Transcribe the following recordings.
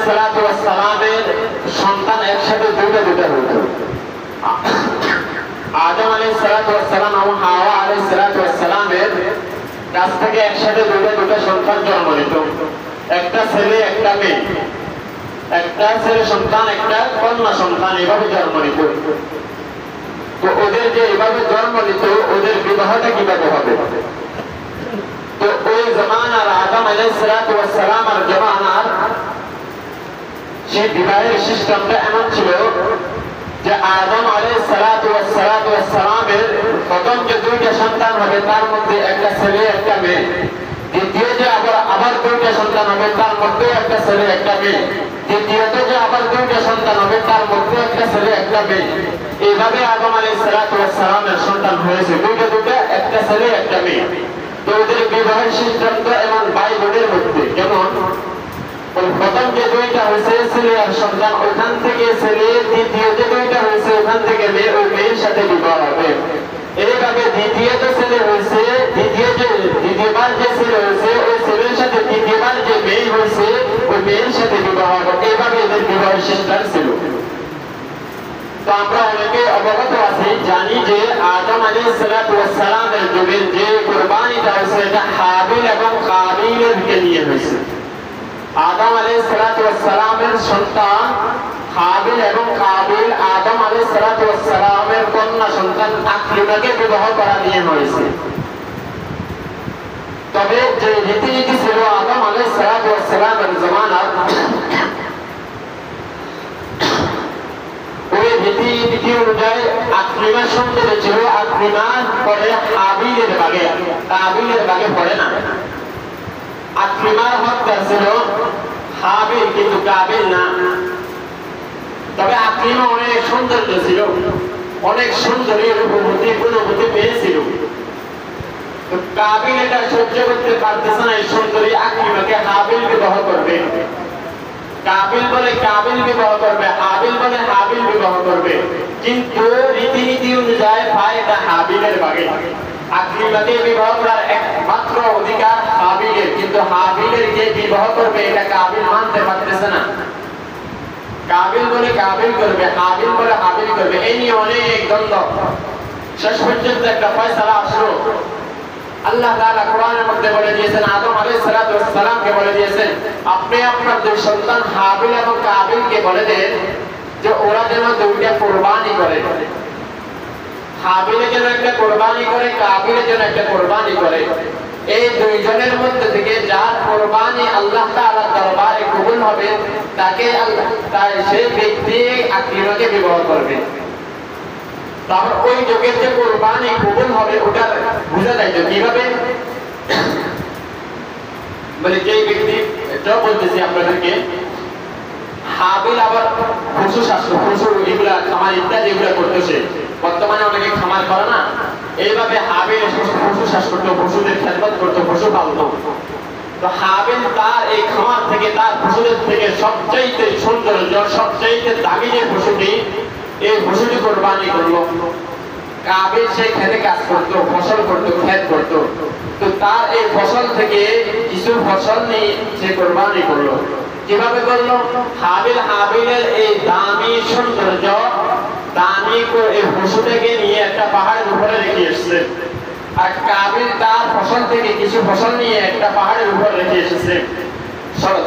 সালাতু ওয়াস সালামের সন্তান একসাথে দুটো হতো। আদম আলাইহিস সালাতু ওয়াস সালাম এবং হাওয়া আলাইহিস সালাতু ওয়াস সালামের কাছ থেকে একসাথে দুটো সন্তান জন্ম নিত, একটা ছেলে একটা মেয়ে, একটা ছেলে সন্তান একটা কন্যা সন্তান, এভাবে জন্ম নিত। তো ওদের যে এভাবে জন্ম নিত, ওদের বিবাহটা কিভাবে হবে? তো ওই জামানার আদম আলাইহিস সালাতু ওয়াস সালামের জামানার সেই বিবাহের সিস্টেমটা এমন ছিল যে আদম আলাইহিস সালাতু ওয়াস সালামের প্রথম যে দুইটা সন্তান হবে তার মধ্যে একটা ছেলে একটা মেয়ে, দ্বিতীয় যে আবার দুইটা সন্তান হবে তার মধ্যে একটা ছেলে একটা মেয়ে, দ্বিতীয়ত যে আবার দুইটা সন্তান হবে তার মধ্যে একটা ছেলে একটা মেয়ে। এইভাবে আদম আলাইহিস সালাতু ওয়াস সালামের সন্তান হয়েছে দুইটা, একটা ছেলে একটা মেয়ে। তো ওদের বিবাহের সিদ্ধান্ত এমন ভাই বোনের মধ্যে যেমন প্রথম যে দুইটা হয়েছে ছেলে আর সন্তান, ওখান থেকে ছেলে, দ্বিতীয় যে দুইটা হয়েছে ওখান থেকে মেয়ে, ওই মেয়ের সাথে বিবাহ হবে। এইভাবে দ্বিতীয় যে ছেলে হয়েছে, দ্বিতীয়বার যে ছেলে হয়েছে ওই ছেলের সাথে তৃতীয়বার যে মেয়ে হয়েছে ওই মেয়ের সাথে বিবাহ হবে। এইভাবে এদের বিবাহের সিদ্ধান্ত ছিল। তো আমরা অনেকে অবগত আছি, জানি যে আদম আলাইহিস সালাতু ওয়াস সালামের যুগের যে কুরবানিটা হয়েছে এটা হাবিল এবং কাবিলকে নিয়ে হয়েছে। আদম আলাইহিস সালাতু ওয়াস সালামের সন্তান হাবিল এবং কাবিল আদম আলাইহিস সালাতু ওয়াস সালামের কন্যা সন্তান আকলিমাকে বিবাহ করা নিয়ে হয়েছে। তবে যে রীতিনীতি ছিল আদম আলাইহিস সালাতু ওয়াস সালামের জামানার, ওই রীতিনীতি অনুযায়ী আকলিমার সন্তান ছিল আকলিমার পরে হাবিলের ভাগে, কাবিলের ভাগে পড়ে না। আকলিমার হকদার ছিল হাবিল কিন্তু কাবিল না। তবে আকলিমা অনেক সৌন্দর্য ছিল, অনেক সুন্দরী রূপবতী গুণবতী পেয়েছিল। কাবিল এটা সহ্য করতে পারতেছে না, এই সুন্দরী আকলিমাকে হাবিল বিবাহ করবে। কাবিল বলে কাবিল বিবাহ করবে, হাবিল বলে হাবিল বিবাহ করবে, কিন্তু রীতিনীতি অনুযায়ী ভাই এটা হাবিলের ভাগে। আকলিমাকে বিবাহ করার একমাত্র অধিকার হাবিলের, কিন্তু হাবিলের যে বিবাহ করবে এটা কাবিল মানতে পারতেছে না। কাবিল বলে কাবিল করবে, হাবিল বলে হাবিল করবে, এই নিয়ে অনেক দ্বন্দ্ব। শেষ পর্যন্ত একটা ফয়সালা আসলো। আল্লাহ তাআলা কোরআনের মধ্যে বলে দিয়েছেন, আদম আলাইহিস সালাতু ওয়াস সালামকে বলে দিয়েছেন, আপনি আপনার দুই সন্তান হাবিল এবং কাবিলকে বলে দেন যে ওরা যেন দুইটা কুরবানি করে। হাবিলের জন্য একটা কুরবানি করে, কাবিলের জন্য একটা কুরবানি করে। এই দুইজনের মধ্যে থেকে যার কুরবানি আল্লাহ তাআলার দরবারে কবুল হবে তাকে সেই ব্যক্তি আকলিমাকে বিবাহ করবে। তারপর ওই যুগের যে কুরবানি কবুল হবে ওটা বুঝা যায় কিভাবে? মানে যে ব্যক্তি, এটা বলতেছি আপনাদেরকে, হাবিল আবার পশু শাস্ত্র, পশু এগুলা খামার ইত্যাদি এগুলা করতেছে। বর্তমানে অনেকে খামার করে না, এইভাবে হাবিল পশু চাষ করতো, পশুদের খেদমত করতো, পশু পালতো। তো হাবিল তার এই খামার থেকে, তার পশুদের থেকে সবচাইতে সৌন্দর্য, সবচাইতে দামি যে পশুটি, এই পশুটি কোরবানি করলো। কাবিল সেই খেতে কাজ করতো, ফসল করতো, ক্ষেত করতো। তো তার এই ফসল থেকে কিছু ফসল নিয়ে সে কোরবানি করলো। কিভাবে করলো? হাবিলের এই দামি সৌন্দর্য, দামি এই পশুটাকে নিয়ে একটা পাহাড়ের উপরে রেখে এসছে, আর কাবিল তার ফসল থেকে কিছু ফসল নিয়ে একটা পাহাড়ের উপর রেখে এসেছে।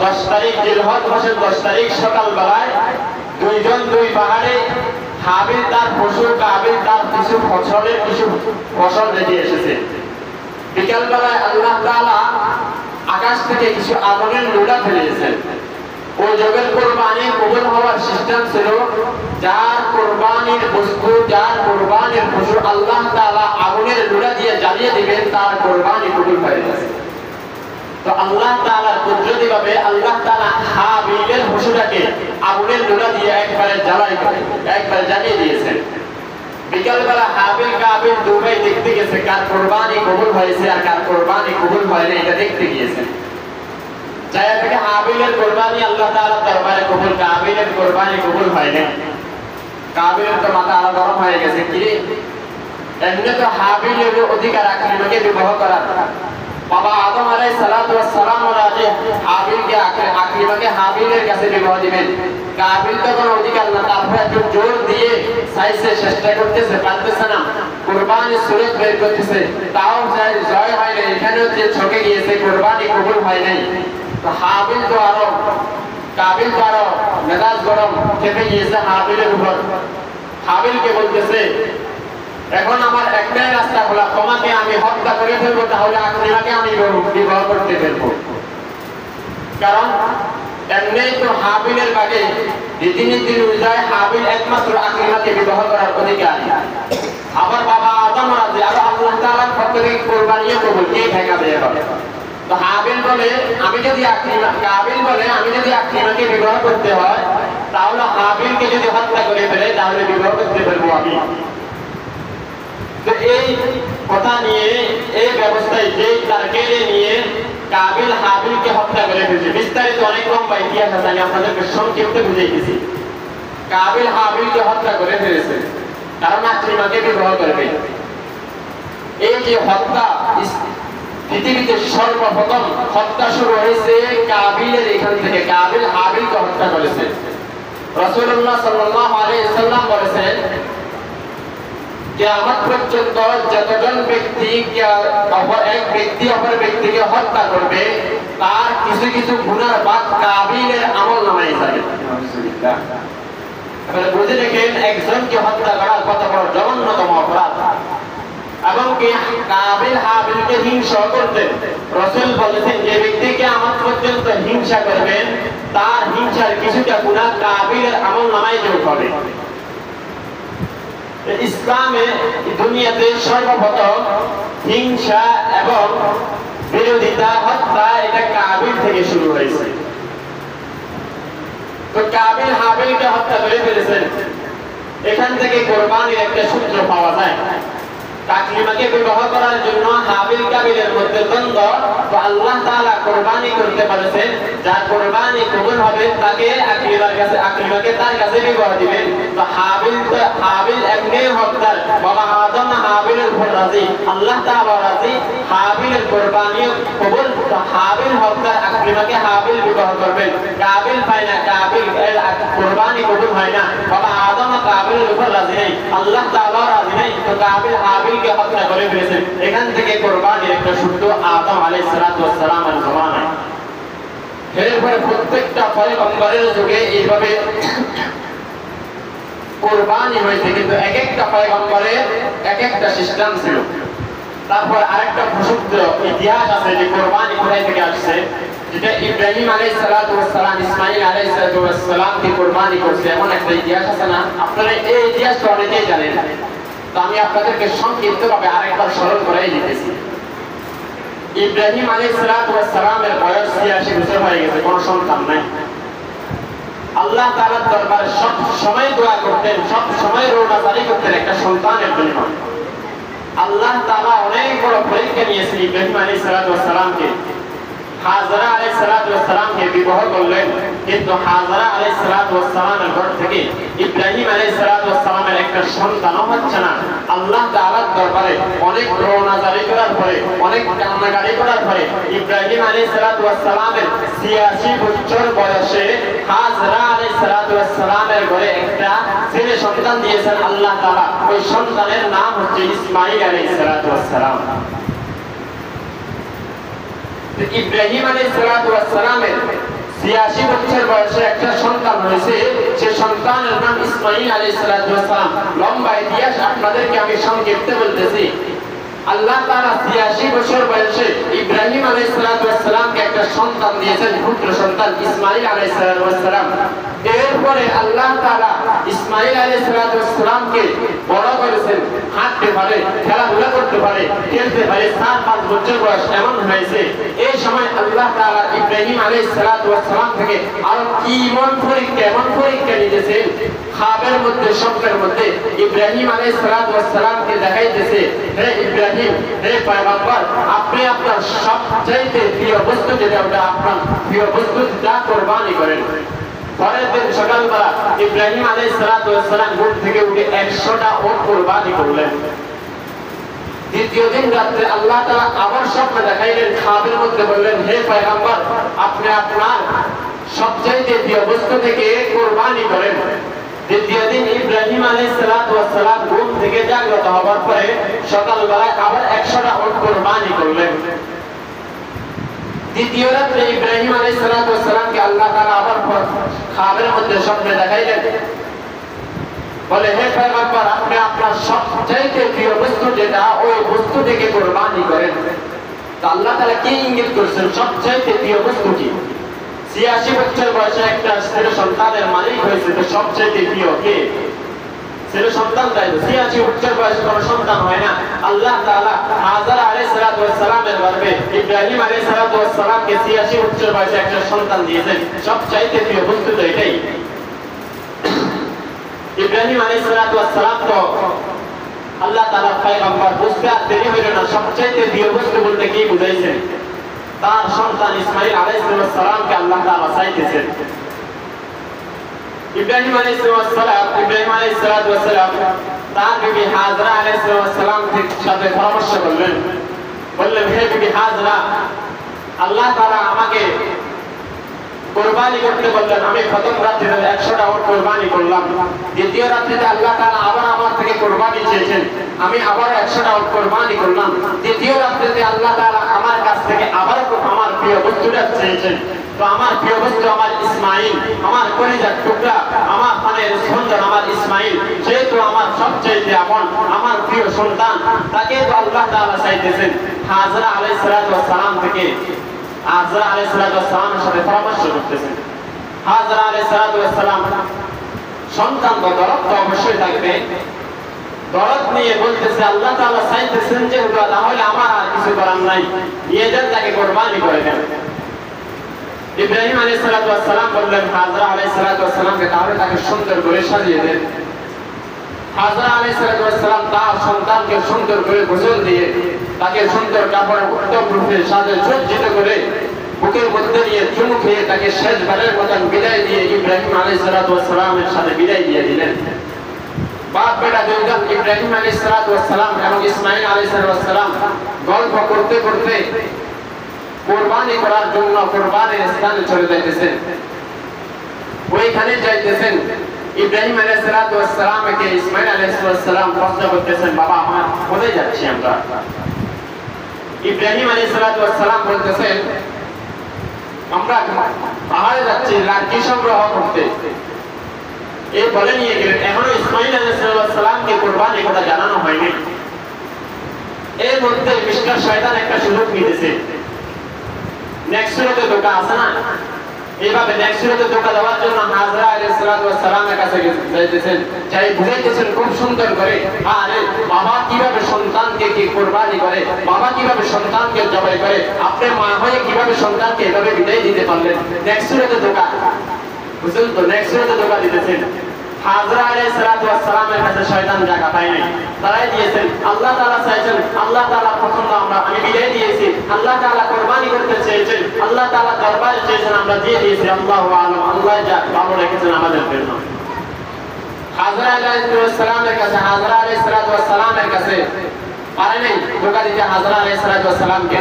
10 তারিখ জিলহজ মাসের 10 তারিখ সকালবেলায় দুইজন দুই পাহাড়ে, হাবিল তার পশু, কাবিল তার কিছু ফসল রেখে এসেছে। বিকালবেলায় আল্লাহ তাআলা আকাশ থেকে কিছু আগুনের লোড়া ফেলেছেন। ওই যুগের কুরবানি কবুল হওয়ার সিস্টেম ছিল, যার কুরবানির বস্তু, যার কুরবানির পশু আল্লাহ তাআলা আগুনের লোড়া দিয়ে জ্বালিয়ে দিবেন, তার কুরবানি কবুল হয়ে যাবে। তো আল্লাহ তাআলার কুদরতি ভাবে আল্লাহ তাআলা হাবিলের পশুটাকে আগুনের লোড়া দিয়ে একবারে জ্বালিয়ে দিয়েছেন। বিকালবেলা হাবিল কাবিল দুই দেখতে গেছে কার কুরবানি কবুল হয়েছে আর কার কুরবানি কবুল হয়নি, এটা দেখতে গিয়েছেন। যাই থেকে হাবিলের কুরবানি আল্লাহ তাআলার দরবারে কবুল, কাবিলের কুরবানি কবুল হয়নি। কাবিলের তো মাথা আরো গরম হয়ে গেছে, কি এমনি তো হাবিলের অধিকার আকলিমাকে বিবাহ করার, বাবা আদম আলাইহিস সালাতু ওয়াস সালাম রাজি হাবিলকে আকলিমাকে হাবিলের কাছে বিবাহ দিবেন। কাবিল তো কোনো অধিকার না, তারপর একটু জোর দিয়ে চাইছে, চেষ্টা করতেছে, পারতেছে না, কুরবানি সুরত বের করতেছে, তাও জয় হয় না। এখানেও যে ঠকে গিয়েছে, কুরবানি কবুল হয় নাই। তো হাবিল তো আরো, কাবিল তো আরো মেজাজ গরম, খেপে গিয়েছে হাবিলের উপর। হাবিলকে বলতেছে, এখন আমার একটাই রাস্তা খোলা, তোমাকে আমি হত্যা করে ফেলবো, তাহলে আকলিমাকে আমি বিবাহ করতে ফেলবো। কারণ এমনি তো হাবিলের বাগে রীতিনীতি অনুযায়ী হাবিল একমাত্র আকলিমাকে বিবাহ করার অধিকার। আবার বাবা আদম রাজি আরো আল্লাহ তাআলার পক্ষ থেকে কুরবানিও কবুল, কে ঠেকাবে এবার? তো হাবিল বলে, আমি যদি কাবিল বলে আমি যদি আকলিমাকে বিবাহ করতে হয়, তাহলে হাবিলকে যদি হত্যা করে ফেলে, তাহলে বিবাহ করতে পারবো আমি। তো এই কথা নিয়ে, এই ব্যবস্থায়, যে তারকেলে নিয়ে কাবিল হাবিলকে হত্যা করে ফেলেছে। বিস্তারিত অনেক লম্বা ইতিহাস আছে, আমি আপনাদেরকে সংক্ষিপ্তে বুঝাইতেছি। কাবিল হাবিলকে হত্যা করে ফেলেছে কারণ আকলিমাকে বিবাহ করবে। এই যে হত্যা, পৃথিবীতে সর্বপ্রথম হত্যা শুরু হয়েছে কাবিলের এখান থেকে। কাবিল হাবিলকে হত্যা করেছে। রাসূলুল্লাহ সাল্লাল্লাহু আলাইহি ওয়াসাল্লাম বলেছেন, কিয়ামত পর্যন্ত যতজন ব্যক্তি এক ব্যক্তি অপর ব্যক্তিকে হত্যা করবে, তার কিছু কিছু গুনার বাদ কাবিলের আমলনামায় যাবে। এবারে বুঝে দেখেন একজনকে হত্যা করা কত বড় জঘন্যতম অপরাধ। এবং কি কাবিল হাবিলকে হিংসা করতেন। রাসূল বলেছেন, যে ব্যক্তি কিয়ামত পর্যন্ত হিংসা করবেন, তার হিংসার কিছুটা গুনাহ কাবিলের আমলনামায় যোগ হবে। ইসলামে দুনিয়াতে সর্বপ্রথম হিংসা এবং বিরোধিতা, হত্যা, এটা কাবিল থেকে শুরু হয়েছে। তো কাবিল হাবিলকে হত্যা করে ফেলেছেন। এখান থেকে কুরবানির একটা সূত্র পাওয়া যায়। আকলিমাকে বিবাহ করার জন্য হাবিল কাবিলের মধ্যে দ্বন্দ্ব, তো আল্লাহ তাআলা কুরবানি করতে বলেছেন, যার কুরবানি কবুল হবে তাকে আকলিমাকে তার কাছে বিবাহ দিবেন। তো হাবিল এমনি হত্যার, বাবা আদম হাবিলের উপর রাজি, আল্লাহ তাআলা রাজি, হাবিলের কুরবানিও কবুল। তো হাবিল হত্যার আকলিমাকে হাবিল বিবাহ করবেন। কাবিল পায় না, কাবিল কুরবানি কবুল হয় না। বাবা আদম কাবিলের উপর রাজি নেই, আল্লাহ তাআলা রাজি নেই। তো কাবিল হাবিলকে হত্যা করে ফেলেছেন। এখান থেকে কুরবানির একটা সূত্র আদম আলাইহিস সালাতু ওয়াস সালামের জামানায়। এরপরে প্রত্যেকটা পয়গম্বরের যুগে এইভাবে কুরবানি হয়েছে, কিন্তু এক একটা পয়গম্বরের এক একটা সিস্টেম ছিল। তারপর আরেকটা প্রসিদ্ধ ইতিহাস আছে যে কুরবানি কোথায় থেকে আসছে, যেটা ইব্রাহিম আলাইহিস সালাতু ওয়াস সালাম ইসমাঈল আলাইহিস সালাতু ওয়াস সালামকে কুরবানি করছে, এমন একটা ইতিহাস আছে না? আপনারা এই ইতিহাসটা অনেকেই জানেন। তো আমি আপনাদেরকে সংক্ষিপ্তভাবে আরেকবার স্মরণ করাই দিতেছি। ইব্রাহিম আলাইহিস সালাতু ওয়াস সালামের বয়স ৮৬ বছর হয়ে গেছে, কোনো সন্তান নাই। আল্লাহ তাআলার দরবারে সব সময় দোয়া করতেন, সব সময় রোজা জারি করতেন একটা সন্তানের জন্য। আল্লাহ তাআলা অনেক বড় পরীক্ষা নিয়েছেন ইব্রাহিম আলাইহিস সালাতু ওয়াস সালামকে। হাজরা আলাইহিস সালাতু ওয়াস সালামকে বিবাহ করলেন, কিন্তু হাজরা আলাইহিস সালাতু ওয়াস সালামের ঘর থেকে ইব্রাহিম আলাইহিস সালাতু ওয়াস সালামের একটা সন্তানও হচ্ছে না। আল্লাহ তাআলার দরবারে অনেক রওনা জারি করার পরে, অনেক কান্নাকাটি করার পরে ইব্রাহিম আলাইহিস সালাতু ওয়াস সালামের ৮৬ বছর বয়সে হাজরা আলাইহিস সালাতু ওয়াস সালামের ঘরে একটা ছেলে সন্তান দিয়েছেন আল্লাহ তাআলা। ওই সন্তানের নাম হচ্ছে ইসমাঈল আলাইহিস সালাতু ওয়াস সালাম। ইব্রাহিম আলাইহিস সালাতু ওয়াস সালামের ৮৬ বছর বয়সে একটা সন্তান হয়েছে, সে সন্তানের নাম ইসমাঈল আলাইহিস সালাতু ওয়াস সালাম। লম্বা ইতিহাস আপনাদেরকে আমি সংক্ষেপে বলতেছি। আল্লাহ তাআলা ৮৬ বছর বয়সে ইব্রাহিম আলাইহিস সালাতু ওয়াস সালামকে একটা সন্তান দিয়েছেন, পুত্র সন্তান ইসমাঈল আলাইহিস সালাতু ওয়াস সালাম। এরপরে আল্লাহ তাআলা ইসমাঈল আলাইহিস সালাতু ওয়াস সালামকে বড় করেছেন, হাঁটতে পারে, খেলাধুলা করতে পারে, খেলতে পারে। ৪-৫ বছর বয়স এমন হয়েছে। এই সময় আল্লাহ তাআলা ইব্রাহিম আলাইহিস সালাতু ওয়াস সালাম থেকে আরো কি এমন পরীক্ষা নিতেছেন। খাবের মধ্যে, স্বপ্নের মধ্যে ইব্রাহিম আলাইহিস সালাতু ওয়াস সালামকে দেখাইতেছে, হে ইব্রাহিম, হে পয়গম্বর, আপনি আপনার সবচাইতে প্রিয় বস্তু যেটা, ওটা আপনার প্রিয় বস্তুটা কুরবানি করেন। পরের দিন সকালবেলা ইব্রাহিম আলাইহিস সালাতু ওয়াস সালাম ঘুম থেকে উঠে ১০০টা উট কুরবানি করলেন। দ্বিতীয় দিন রাত্রে আল্লাহ তাআলা আবার স্বপ্ন দেখাইলেন, খাবের মধ্যে বললেন, হে পয়গম্বর, আপনি আপনার সবচাইতে প্রিয় বস্তু থেকে কুরবানি করেন। দ্বিতীয় দিন ইব্রাহিম আলাইহিস সালাতু ওয়াস সালাম ঘুম থেকে জাগ্রত হওয়ার পরে সকালবেলায় আবার 100টা উট কুরবানি করলেন। দ্বিতীয় রাত্রে ইব্রাহিম আলাইহিস সালাতু ওয়াস সালামকে আল্লাহ তাআলা আবার খাবের মধ্যে স্বপ্নে দেখাইলেন, বলে, হে পয়গম্বর, আপনি আপনার সবচাইতে প্রিয় বস্তু যেটা, ওই বস্তু থেকে কুরবানি করেন। তো আল্লাহ তাআলা কি ইঙ্গিত করছেন সবচাইতে প্রিয় বস্তু কি? 86 বছর বয়সে একটা ছেলে সন্তানের মালিক হয়েছে, তো সবচাইতে প্রিয় কে? ছেলে সন্তান। তাই 86 বছর বয়সে কোনো সন্তান হয় না। আল্লাহ তাআলা হাজার আলাইহিস সালাতু ওয়াস সালামের গর্ভে ইব্রাহিম আলাইহিস সালাতু ওয়াস সালামকে 86 বছর বয়সে একটা সন্তান দিয়েছেন। সবচাইতে প্রিয় বস্তু তো এটাই। ইব্রাহিম আলাইহিস সালাতু ওয়াস সালাম তো আল্লাহ তাআলা পয়গম্বর, বুঝতে আর দেরি হইল না, সবচাইতে প্রিয় বস্তু বলতে কি বুঝাইছেন? তার সন্তান ইসমাঈল আলাইহিস সালামকে আল্লাহ তাআলা চাইতেছেন। ইব্রাহিম আলাইহিস সালাম তার বিবি হাজরা আলাইহিস সালাম সাথে পরামর্শ করলেন, বললেন, হে বিবি হাজরা, আল্লাহ তাআলা আমাকে কুরবানি করতে বললেন, আমি প্রথম রাত্রিতে 100টা উট কুরবানি করলাম। দ্বিতীয় রাত্রিতে আল্লাহ তাআলা আবার আমার থেকে কুরবানি চেয়েছেন, আমি আবার 100টা উট কুরবানি করলাম। তৃতীয় রাত্রিতে আল্লাহ তাআলা আমার কাছ থেকে আবার আমার প্রিয় বস্তুটা চেয়েছেন। তো আমার প্রিয় বস্তু আমার ইসমাঈল, আমার কলিজার টুকরা, আমার প্রাণের সন্তান আমার ইসমাঈল, যেহেতু আমার সবচেয়ে আপন, আমার প্রিয় সন্তান, তাকে তো আল্লাহ তাআলা চাইতেছেন। হাজরা আলাইহিস সালাম থেকে হাজরা আলাইহিস সালামের সাথে পরামর্শ করতেছেন। হাজরা আলাইহিস সালাম সন্তান তো দরদ তো অবশ্যই থাকবে, দরদ নিয়ে বলতেছে, আল্লাহ তাআলা চাইতেছেন যে তাহলে আমার আর কিছু করার নাই, নিয়ে যান, তাকে কুরবানি করে দেন। ইব্রাহিম আলাইহিস সালাম বললেন হাজরা আলাইহিস সালামকে, তাহলে তাকে সুন্দর করে সাজিয়ে দেন। হাজরা আলাইহিস সালাম তার সন্তানকে সুন্দর করে গোসল দিয়ে, তাকে সুন্দর কাপড়ে উত্তম রূপে সাজে সজ্জিত করে বুকের মধ্যে নিয়ে চুমু খেয়ে তাকে শেষবারের মতন বিদায় দিয়ে ইব্রাহিম আলাইহিস সালামের সাথে বিদায় দিয়ে দিলেন। বাপ বেটা দুইজন ইব্রাহিম আলাইহিস সালাম এবং ইসমাঈল আলাইহিস সালাম গল্প করতে করতে কুরবানি করার জন্য কুরবানির স্থানে চলে যাইতেছেন। ওইখানে যাইতেছেন, ইব্রাহিম আলাইহিস সালামকে ইসমাঈল আলাইহিস সালাম প্রশ্ন করতেছেন, বাবা আমরা কোথায় যাচ্ছি? আমরা ইব্রাহিম আলাইহিস সালাম বলতেছেন, আমরা পাহাড়ে যাচ্ছি রাজ্য সংগ্রহ করতে। এই বলে নিয়ে গেলেন। এখনো ইসমাঈল আলাইহিস সালামকে কুরবানি কথা জানানো হয়নি। এর মধ্যে মিস্টার শয়তান একটা সুযোগ নিতেছে। নেক্সট সুরতে ধোঁকা আছে না, এইভাবে নেক্সট সুরতে ধোঁকা দেওয়ার জন্য হাজরা আলাইহিস সালামের কাছে যাইতেছেন, চাই বুঝাইতেছেন খুব সুন্দর করে, আরে বাবা কিভাবে সন্তানকে কি কুরবানি করে, বাবা কিভাবে সন্তানকে জবাই করে, আপনি মা হয়ে কিভাবে সন্তানকে এভাবে বিদায় দিতে পারলেন। নেক্সট সুরতে ধোঁকা, বুঝলেন তো? নেক্সট সুরতে ধোঁকা দিতেছেন। হাজরা আলাইহিস সালামের কাছে শয়তান জায়গা পায় নাই, তারাই দিয়েছেন। আল্লাহ তাআলা চাইছেন, আল্লাহ তাআলা পছন্দ, আমি বিদায় দিয়েছি। আল্লাহ তাআলা কুরবানি করতে চেয়েছেন, আল্লাহ তাআলা দরবারে চেয়েছেন, আমরা দিয়ে দিয়েছি। আল্লাহু আ'লাম, আল্লাহ যা ভালো রেখেছেন আমাদের জন্য। হাজরা আলাইহিস সালামের কাছে পারে নাই ধোঁকা দিতে হাজরা আলাইহিস সালামকে।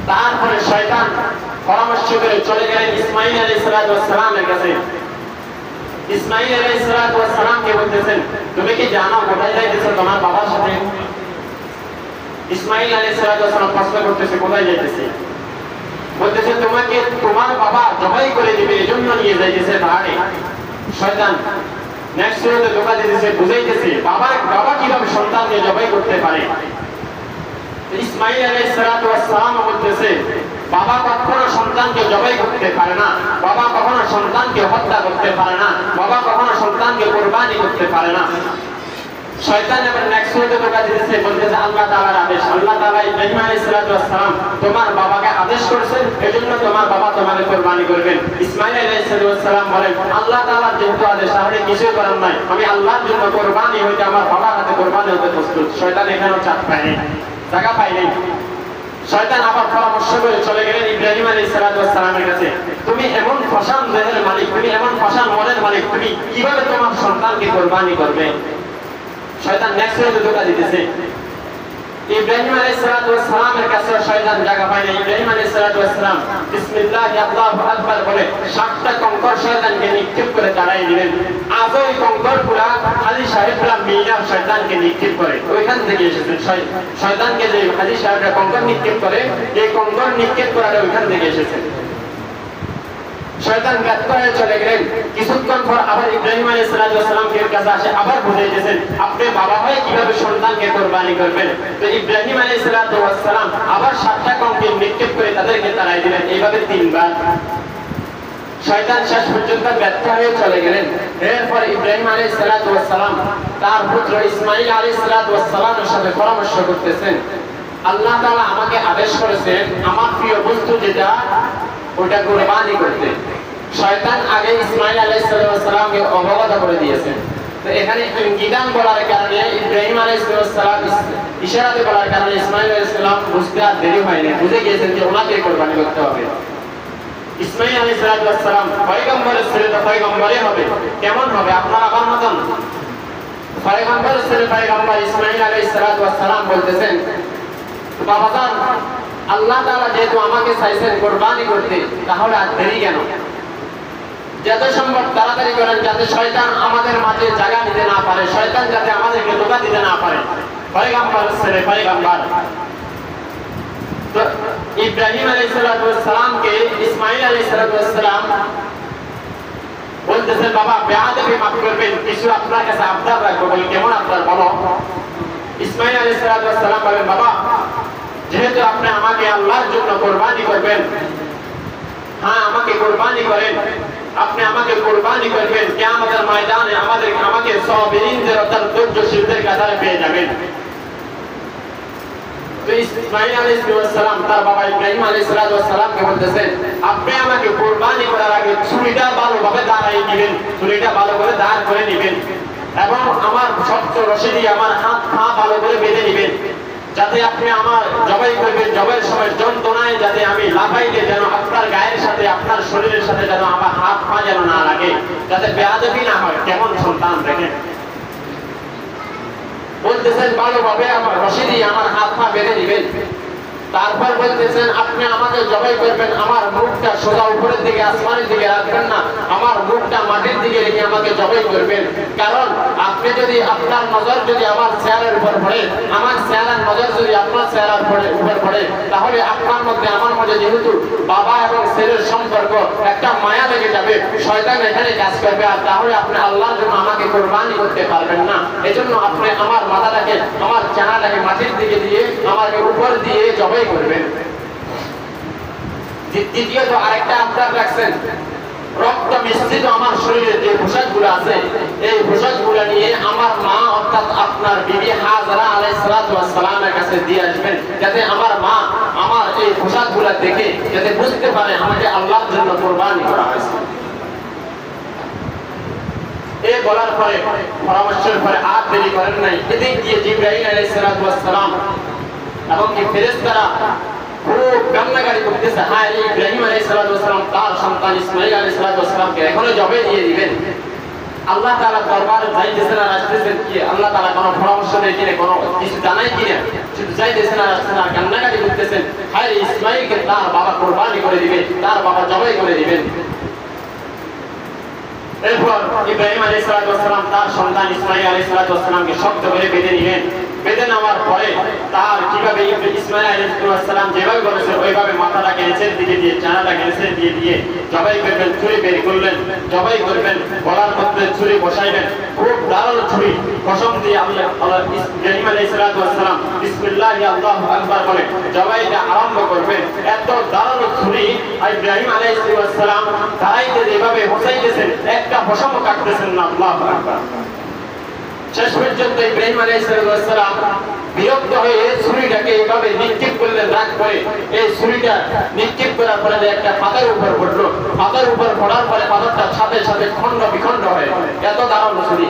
তারপরে শয়তান পরামর্শ করে চলে গেলেন ইসমাঈল আলাইহিস সালামের কাছে। ইসমাঈল আলাইহিস সালামকে বলতেছেন, তুমি কি জানো কোথায় যাইতেছো তোমার বাবার সাথে? ইসমাঈল আলাইহিস সালাম প্রশ্ন করতেছে, কোথায় যাইতেছে? বলতেছে, তোমাকে তোমার বাবা জবাই করে দিবে, এজন্য নিয়ে যাইতেছে পাহাড়ে। শয়তান নেক্সট সুরতে ধোঁকা দিতেছে, বুঝাইতেছে বাবা কিভাবে সন্তানকে জবাই করতে পারে। ইসমাঈল আলাইহিস সালাম বলতেছে, বাবা কখনো সন্তানকে জবাই করতে পারে না, বাবা কখনো সন্তানকে হত্যা করতে পারে না, বাবা কখনো সন্তানকে কুরবানি করতে পারে না। শয়তান এবার নেক্সট সুরতে ধোঁকা দিতেছে, বলতেছে আল্লাহ তাআলার আদেশ। আল্লাহ তাআলা ইব্রাহিম আলাইহিস সালাম তোমার বাবাকে আদেশ করেছেন, এজন্য তোমার বাবা তোমাকে কুরবানি করবেন। ইসমাঈল আলাইহিস সালাম বলেন, আল্লাহ তাআলার যেহেতু আদেশ, তাহলে কিছুই করার নাই, আমি আল্লাহর জন্য কুরবানি হইতে আমার বাবার হাতে কুরবানি হতে প্রস্তুত। শয়তান এখানেও চাপ পায় নাই, জায়গা পায় নাই। শয়তান আবার পরামর্শ করে চলে গেলেন ইব্রাহিম আলাইহিস সালামের কাছে, তুমি এমন ফসান দেহের মালিক, তুমি এমন ফসান মনের মালিক, তুমি কিভাবে তোমার সন্তানকে কুরবানি করবে? শয়তান নেক্সট সুরতে ধোঁকা দিতেছে। ইব্রাহিম আলাইহিস সালামের কাছে শয়তান জায়গা পায় না। ইব্রাহিম আলাইহিস সালাম বিসমিল্লাহ আল্লাহু আকবার বলে 7টা কঙ্কর শয়তানকে নিক্ষেপ করে দাঁড়াই দিলেন। আজ ওই কঙ্করগুলা হাজী সাহেবরা মিলার শয়তানকে নিক্ষেপ করে, ওইখান থেকে এসেছে। শয়তানকে যে হাজী সাহেবরা কঙ্কর নিক্ষেপ করে, এই কঙ্কর নিক্ষেপ করার ওইখান থেকে এসেছে। শয়তান ব্যর্থ হয়ে চলে গেলেন। কিছুক্ষণ পর আবার ইব্রাহিম আলাইহিস সালামকে কাছে আসে, আবার বুঝাইতেছেন আপনি বাবা হয়ে কিভাবে সন্তানকে কুরবানি করবেন। তো ইব্রাহিম আলাইহিস সালাম আবার 7টা কঙ্কর নিক্ষেপ করে তাদেরকে তাড়াই দিলেন। এইভাবে 3বার। শয়তান শেষ পর্যন্ত ব্যর্থ হয়ে চলে গেলেন। এরপর ইব্রাহিম আলাইহিস সালাম তার পুত্র ইসমাঈল আলাইহিস সালামের সাথে পরামর্শ করতেছেন, আল্লাহ তাআলা আমাকে আদেশ করেছেন আমার প্রিয় বস্তু যেটা ওটা কুরবানি করতে। শয়তান আগে ইসমাঈল আলাইহিস সালামকে অবগত করে দিয়েছেন। তো এখানে ইঙ্গিতান বলার কারণে ইব্রাহিম আলাইহিস সালাম ইশারাতে বলার কারণে ইসমাঈল আলাইহিস সালাম বুঝতে আর দেরি হয়নি, বুঝে গিয়েছেন যে ওনাকে কুরবানি করতে হবে। ইসমাঈল আলাইহিস সালাম পয়গম্বরের ছেলে তো পয়গম্বরই হবে, কেমন হবে আপনার আমার মতন? পয়গম্বরের ছেলে পয়গম্বর ইসমাঈল আলাইহিস সালাম বলতেছেন, বাবাজান আল্লাহ তাআলা যেহেতু আমাকে চাইছেন কুরবানি করতে, তাহলে আর দেরি কেন? যত সম্ভব তাড়াতাড়ি করেন, যাতে শয়তান আমাদের মাঝে জায়গা নিতে না পারে, শয়তান যাতে আমাদেরকে ধোঁকা দিতে না পারে। পয়গম্বরের ছেলে পয়গম্বর। তো ইব্রাহিম আলাইহিস সালামকে ইসমাঈল আলাইহিস সালাম বলতেছেন, বাবা বেয়াদবি মাফ করবেন, কিছু আপনার কাছে আবদার রাখবো। বলে কেমন আবদার বলো? ইসমাঈল আলাইহিস সালাম বলেন, বাবা যেহেতু আপনি আমাকে আল্লাহর জন্য কুরবানি করবেন, হ্যাঁ আমাকে কুরবানি করেন, আপনি আমাকে কুরবানি করবেন, কিয়ামতের ময়দানে আমাকে সাবিরিনদের অর্থাৎ ধৈর্যশীলদের কাতারে পেয়ে যাবেন। তো ইসমাঈল আলাইহিস সালাম তার বাবা ইব্রাহিম আলাইহিস সালামকে বলতেছেন, আপনি আমাকে কুরবানি করার আগে ছুরিটা ভালোভাবে দাঁড়াই দিবেন, ছুরিটা ভালো করে দাঁড় করে নেবেন এবং আমার শক্ত রশি দিয়ে আমার হাত পা ভালো করে বেঁধে নেবেন, যাতে আপনি আমার জবাই করবেন, জবাইয়ের সময় যন্ত্রণায় যাতে আমি লাফাইলে যেন আপনার গায়ের সাথে আপনার শরীরের সাথে যেন আমার হাত পা যেন না লাগে, যাতে বেয়াদবি না হয়। কেমন সন্তান দেখেন, বলতেছেন ভালোভাবে আমার রশি দিয়ে আমার হাত পা বেঁধে দিবেন। তারপর বলতেছেন আপনি আমাকে জবাই করবেন, আমার মুখটা সোজা উপরের দিকে আসমানের দিকে রাখবেন না, আমার মুখটা মাটির দিকে রেখে আমাকে জবাই করবেন। কারণ আপনি যদি আপনার নজর যদি আমার চেহারার উপর পড়ে, আমার চেহারার নজর যদি আপনার চেহারার উপর পড়ে, তাহলে আপনার মধ্যে আমার মধ্যে যেহেতু বাবা এবং ছেলের সম্পর্ক একটা মায়া লেগে যাবে, শয়তান এখানে কাজ করবে, আর তাহলে আপনি আল্লাহর জন্য আমাকে কুরবানি করতে পারবেন না। এজন্য আপনি আমার মাথাটাকে আমার চেহারাটাকে মাটির দিকে দিয়ে আমাকে উপর দিয়ে জবাই করবেন। দ্বিতীয়ত আরেকটা আবদার রাখছেন, রক্ত মিশ্রিত আমার শরীরে যে পোশাকগুলো আছে, এই পোশাকগুলো নিয়ে আমার মা অর্থাৎ আপনার বিবি হাজরা আলাইহিস সালামের কাছে দিয়ে আসবেন, যাতে আমার মা আমার এই পোশাকগুলো দেখে যাতে বুঝতে পারে আমাকে আল্লাহর জন্য কুরবানি করা হয়েছে। এই বলার পরে পরামর্শের পরে আর দেরি করেন নাই, এদিক দিয়ে জিবরাইল আলাইহিস সালাম এবং কি ফেরেশতারা খুব কান্নাকাটি করতেছে, হ্যাঁ ইব্রাহিম আলাইহিস সালাম তার সন্তান ইসমাঈল আলাইহিস সালামকে এখনো জবে দিয়ে দিবেন। আল্লাহ তাআলা দরবারে যাইতেছেন আর আসতেছেন কি, আল্লাহ তাআলা কোনো পরামর্শ দেয় কিনা, কোনো কিছু জানাই কিনা, শুধু যাইতেছেন আর আসতেছেন আর কান্নাকাটি করতেছেন, হ্যাঁ ইসমাঈলকে তার বাবা কুরবানি করে দিবে, তার বাবা জবাই করে দিবেন। এরপর ইব্রাহিম আলাইহিস সালাম তার সন্তান ইসমাঈল আলাইহিস সালামকে শক্ত করে বেঁধে নিলেন। বেঁধে নেওয়ার পরে তার কিভাবে ইসমাঈল আলাইহিস সালাম যেভাবে বলেছেন ওইভাবে মাথাটাকে নিচের দিকে দিয়ে চানাটাকে নিচের দিয়ে দিয়ে জবাই করবেন, ছুরি বের করলেন, জবাই করবেন, গলার মধ্যে ছুরি বসাইলেন, খুব ধারালো ছুরি, কসম দিয়ে ইব্রাহিম আলাইহিস সালাম বিসমিল্লাহ আল্লাহু আকবার বলে জবাইটা আরম্ভ করবেন। এত ধারালো ছুরি ইব্রাহিম আলাইহিস সালাম ধারাইতে যেভাবে বসাইতেছেন, একটা পশমও কাটতেছেন না। আল্লাহু আকবার। শেষ পর্যন্ত ইব্রাহিম আলাইহিস সালাম বিরক্ত হয়ে ছুরিটাকে এইভাবে নিক্ষেপ করলেন, রাগ করে এই ছুরিটা নিক্ষেপ করার পরে একটা পাতার উপর পড়লো, পাতার উপর পড়ার পরে পাথরটা সাথে সাথে খণ্ড বিখণ্ড হয়, এত দাঁড়ানো ছুরি।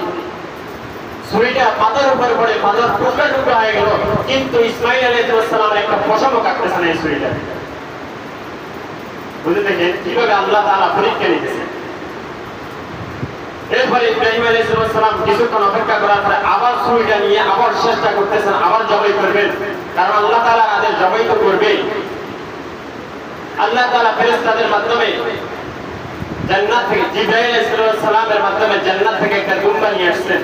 ছুরিটা পাতার উপর পড়ে পাথর টুকরা টুকরা হয়ে গেল, কিন্তু ইসমাঈল আলাইহিস সালাম একটা পশমও কাটতেছে না এই ছুরিটা। বুঝতে দেখেন কিভাবে আল্লাহ তাআলা পরীক্ষা নিতেছেন। এরপরে ইব্রাহিম আলাইহিস সালাম কিছুক্ষণ অপেক্ষা করার পরে আবার ছুরিটা নিয়ে আবার চেষ্টা করতেছেন, আবার জবাই করবেন, কারণ আল্লাহ তাআলা আদেশ জবাই তো করবে। আল্লাহ তাআলা ফেরেশতাদের মাধ্যমে জান্নাত থেকে জিবরাইল আলাইহিস সালামের মাধ্যমে জান্নাত থেকে একটা দুম্বা নিয়ে আসছেন।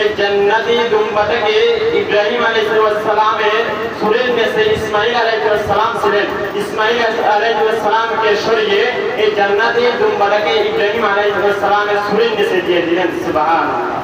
এই জান্নাতি দুম্বাটাকে ইব্রাহিম আলাইহিস সালামের সুরের নেছে ইসমাঈল আলাইহিস সালাম ছিলেন, ইসমাঈল আলাইহিস সালামকে সরিয়ে এই জান্নাতি দুম্বাটাকে ইব্রাহিম আলাইহিস সালামের সুরের নেছে দিয়ে দিলেন। সুবহানাল্লাহ।